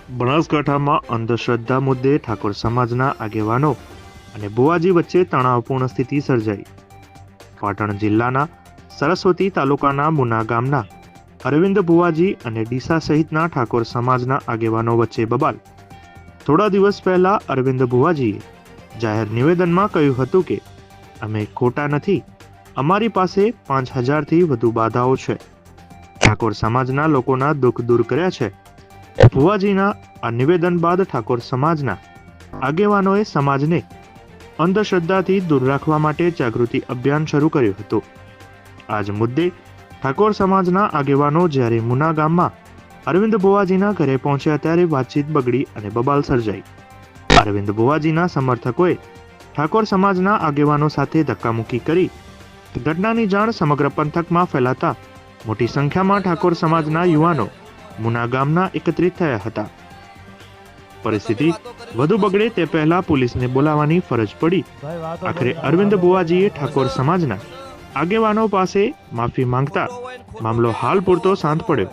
બનાસકાંઠામાં અંધશ્રદ્ધા મુદ્દે ઠાકોર સમાજના આગેવાનો અને બુવાજી વચ્ચે તણાવપૂર્ણ સ્થિતિ સર્જાઈ। પાટણ જિલ્લાના સરસ્વતી તાલુકાના મુના ગામના અરવિંદ બુવાજી અને ડીસા સહિતના ઠાકોર સમાજના આગેવાનો વચ્ચે બબાલ। થોડા દિવસ પહેલા અરવિંદ બુવાજીએ જાહેર નિવેદનમાં કહ્યું હતું કે અમે ખોટા નથી, અમારી પાસે 5000થી વધુ બાધાઓ છે। ઠાકોર સમાજના લોકોના દુઃખ દૂર કર્યા છે। બુવાજીના આ નિવેદન બાદ ઠાકોર સમાજના આગેવાનોએ સમાજને અંધશ્રદ્ધાથી દૂર રાખવા માટે જાગૃતિ અભિયાન શરૂ કર્યું હતું। આ જ મુદ્દે ઠાકોર સમાજના આગેવાનો જ્યારે મુના ગામમાં અરવિંદ બુવાજીના ઘરે પહોંચ્યા ત્યારે વાતચીત બગડી અને બબાલ સર્જાઈ। અરવિંદ બુવાજીના સમર્થકોએ ઠાકોર સમાજના આગેવાનો સાથે ધક્કામુક્કી કરી ઘટનાની જાણ સમગ્ર પંથકમાં ફેલાતા મોટી સંખ્યામાં ઠાકોર સમાજના યુવાનો મુના ગામના એકત્રિત થયા હતા। પરિસ્થિતિ વધુ બગડે તે પહેલા પોલીસને બોલાવવાની ફરજ પડી। આખરે અરવિંદ બુવાજીએ ઠાકોર સમાજના આગેવાનો પાસે માફી માંગતા મામલો હાલ પૂરતો શાંત પડ્યો।